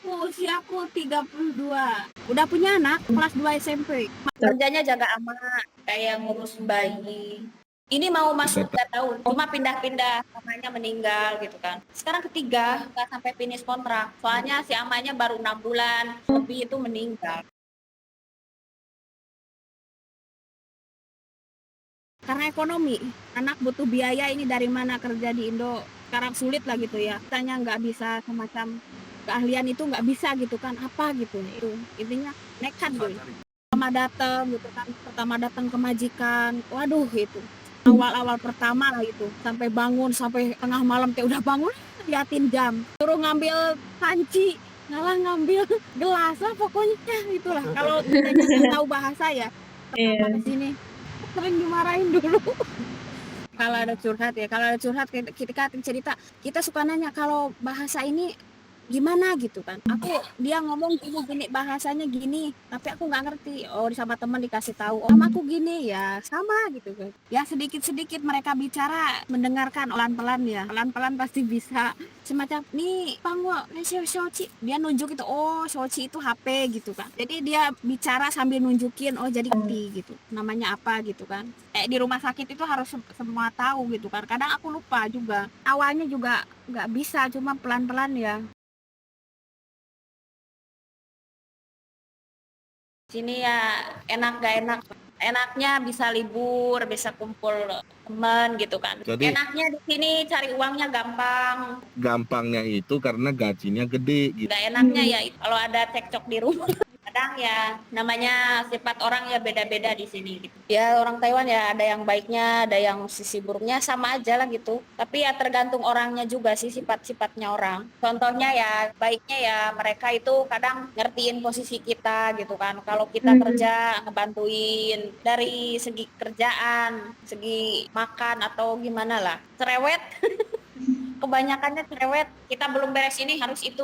Usiaku 32. Udah punya anak, kelas 2 SMP. Kerjanya jaga anak, kayak ngurus bayi. Ini mau masuk 3 tahun, cuma pindah-pindah, amanya meninggal gitu kan. Sekarang ketiga, nggak sampai finish kontrak. Soalnya si amanya baru 6 bulan, lebih itu meninggal. Karena ekonomi, anak butuh biaya ini dari mana kerja di Indo. Sekarang sulit lah gitu ya. Tanya nggak bisa semacam keahlian itu nggak bisa gitu kan, apa gitu. Itu intinya nekat gitu. Pertama datang ke majikan, waduh itu awal-awal pertama lah itu, sampai bangun sampai tengah malam kayak udah bangun liatin jam, suruh ngambil panci, ngalah ngambil gelas lah pokoknya itulah. Kalau kitanya nggak tahu bahasa ya pertama ke sini sering dimarahin dulu. Kalau ada curhat kita cerita, kita suka nanya kalau bahasa ini gimana gitu kan. Dia ngomong gini bahasanya gini, tapi aku nggak ngerti. Oh, sama teman dikasih tahu, oh, sama aku gini ya, sama gitu kan. Ya sedikit-sedikit mereka bicara, mendengarkan pelan-pelan ya. Pelan-pelan pasti bisa. Semacam nih, pangwo, shochi. Dia nunjuk itu, oh, shochi itu HP gitu kan. Jadi dia bicara sambil nunjukin, oh jadi ngerti gitu. Namanya apa gitu kan. Di rumah sakit itu harus semua tahu gitu kan. Kadang aku lupa juga. Awalnya juga nggak bisa, cuma pelan-pelan ya. Sini ya enak gak enak. Enaknya bisa libur, bisa kumpul teman gitu kan. Jadi enaknya di sini cari uangnya gampang. gampangnya itu karena gajinya gede gitu. Gak enaknya ya kalau ada cekcok di rumah. Kadang ya namanya sifat orang ya beda-beda di sini gitu. Ya orang Taiwan ya ada yang baiknya, ada yang sisi buruknya, sama aja lah gitu. Tapi ya tergantung orangnya juga sih, sifat-sifatnya orang. Contohnya ya baiknya ya mereka itu kadang ngertiin posisi kita gitu kan. Kalau kita kerja ngebantuin dari segi kerjaan, segi makan atau gimana lah. Cerewet. Kebanyakannya cerewet, kita belum beres ini harus itu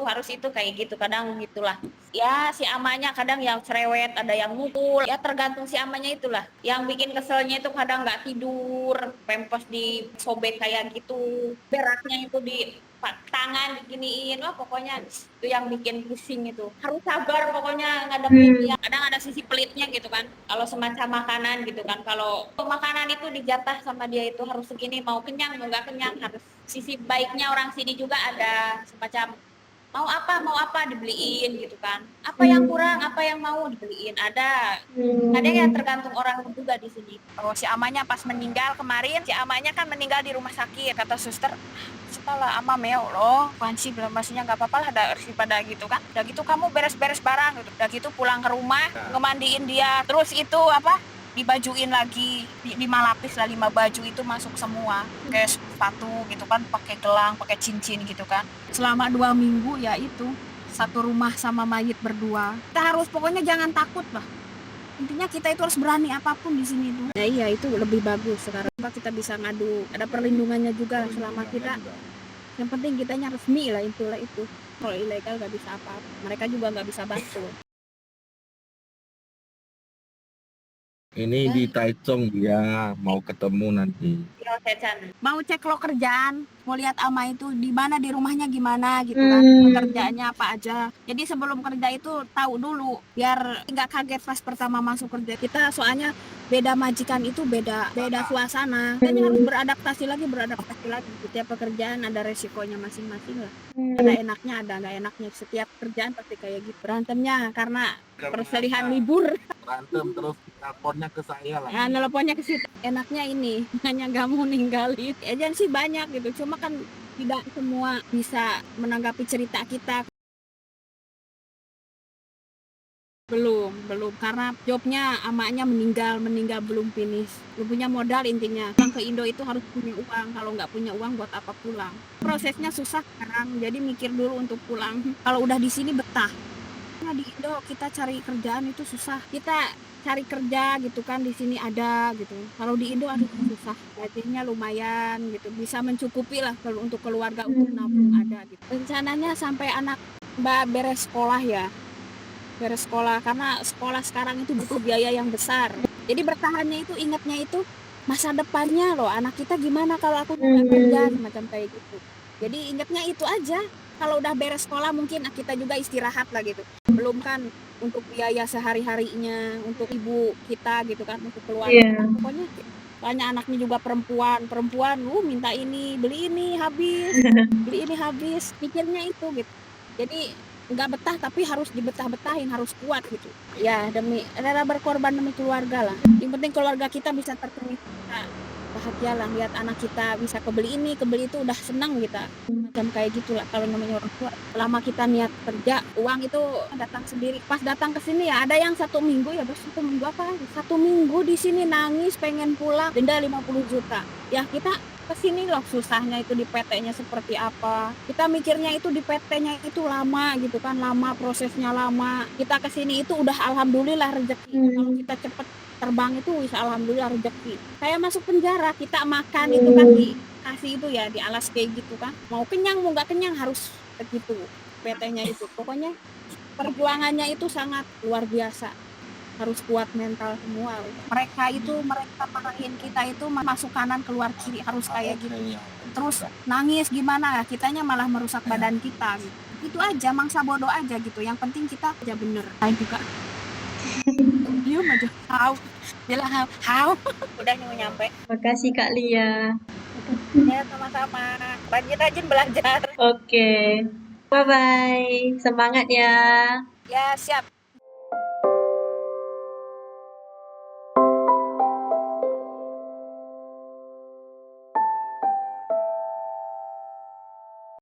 kayak gitu, kadang gitulah ya. Si amanya kadang yang cerewet, ada yang mukul ya, tergantung si amanya itulah yang bikin keselnya. Itu kadang nggak tidur, pempes disobek kayak gitu, beraknya itu di tangan diginiin, wah pokoknya itu yang bikin pusing. Itu harus sabar pokoknya ngadepin dia. Kadang ada sisi pelitnya gitu kan, kalau semacam makanan gitu kan. Kalau makanan itu dijatah sama dia itu harus segini, mau kenyang mau nggak kenyang harus. Sisi baiknya orang sini juga ada semacam mau apa dibeliin gitu kan. Apa yang kurang, apa yang mau dibeliin, ada. Kadang ya tergantung orang juga di sini. Oh, si amanya pas meninggal kemarin, si amanya kan meninggal di rumah sakit. Kata suster, setelah ama meo loh, panci belum, maksudnya nggak apa-apa lah daripada gitu kan. Udah gitu kamu beres-beres barang gitu. Udah gitu pulang ke rumah, ngemandiin dia. Terus itu apa? Dibajuin lagi, 5 lapis lah, 5 baju itu masuk semua, kayak sepatu gitu kan, pakai gelang, pakai cincin gitu kan. Selama 2 minggu ya itu satu rumah sama mayit berdua. Kita harus pokoknya jangan takut lah. Intinya kita itu harus berani apapun di sini tuh. Ya iya, itu lebih bagus sekarang. Kita bisa ngadu, ada perlindungannya juga selama kita. Yang penting kitanya resmi lah, itulah itu. Kalau ilegal nggak bisa apa-apa. Mereka juga nggak bisa bantu. Ini di Taichung dia mau ketemu nanti. Mau cek lo kerjaan, mau lihat ama itu di mana, di rumahnya gimana gitu kan, pekerjaannya apa aja. Jadi sebelum kerja itu tahu dulu biar nggak kaget pas pertama masuk kerja. Kita soalnya beda majikan itu beda suasana. Kita harus beradaptasi lagi. Setiap pekerjaan ada resikonya masing-masing lah. Ada enaknya, ada nggak enaknya. Setiap kerjaan pasti kayak gitu. Berantemnya karena perselihan libur. Berantem terus teleponnya ke saya lah. Ya, teleponnya ke situ. Enaknya ini, hanya nggak mau ninggalin. Agensi banyak gitu, cuma kan tidak semua bisa menanggapi cerita kita. Belum, karena jobnya amaknya meninggal belum finish. Belum punya modal intinya. Pulang ke Indo itu harus punya uang, kalau nggak punya uang buat apa pulang. Prosesnya susah sekarang, jadi mikir dulu untuk pulang. Kalau udah di sini betah. Nah, di Indo kita cari kerjaan itu susah. Kita cari kerja gitu kan, di sini ada gitu. Kalau di Indo aduh susah. Gajinya lumayan gitu, bisa mencukupi lah kalau untuk keluarga, untuk nabung ada gitu. Rencananya sampai anak Mbak beres sekolah ya. Beres sekolah, karena sekolah sekarang itu butuh biaya yang besar. Jadi bertahannya itu, ingatnya itu masa depannya loh, anak kita gimana kalau aku nggak kerja, semacam kayak gitu. Jadi ingatnya itu aja. Kalau udah beres sekolah mungkin kita juga istirahat lah gitu. Belum kan untuk biaya sehari-harinya, untuk ibu kita gitu kan, untuk keluarga. Iya. Pokoknya banyak anaknya juga perempuan, minta ini, beli ini habis, pikirnya itu gitu. Jadi nggak betah tapi harus dibetah-betahin, harus kuat gitu. Ya demi rela berkorban demi keluarga lah. Yang penting keluarga kita bisa terpenuhi, kita bahagia lah lihat anak kita bisa kebeli ini, kebeli itu, udah senang kita. Macam kayak gitulah kalau namanya orang tua. Selama kita niat kerja, uang itu datang sendiri. Pas datang ke sini ya ada yang 1 minggu ya, bos 1 minggu apa? 1 minggu di sini nangis pengen pulang, denda 50 juta. Ya kita kesini loh susahnya itu di PT-nya seperti apa. Kita mikirnya itu di PT-nya itu lama gitu kan, lama prosesnya lama. Kita kesini itu udah alhamdulillah rezeki. Kalau kita cepet terbang itu bisa alhamdulillah rezeki. Saya masuk penjara, kita makan itu kan dikasih itu ya, di alas kayak gitu kan. Mau kenyang mau nggak kenyang harus begitu PT-nya itu. Pokoknya perjuangannya itu sangat luar biasa. Harus kuat mental semua. Mereka marahin kita itu masuk kanan keluar kiri, harus kayak gitu. Terus nangis gimana, kitanya malah merusak badan kita gitu. Itu aja, mangsa bodoh aja gitu. Yang penting kita aja bener. Saya juga diam aja. Bilang how. Udah mau nyampe. Makasih Kak Lia. Ya sama-sama. Rajin-rajin belajar. Oke. Bye-bye. Semangat ya. Ya siap.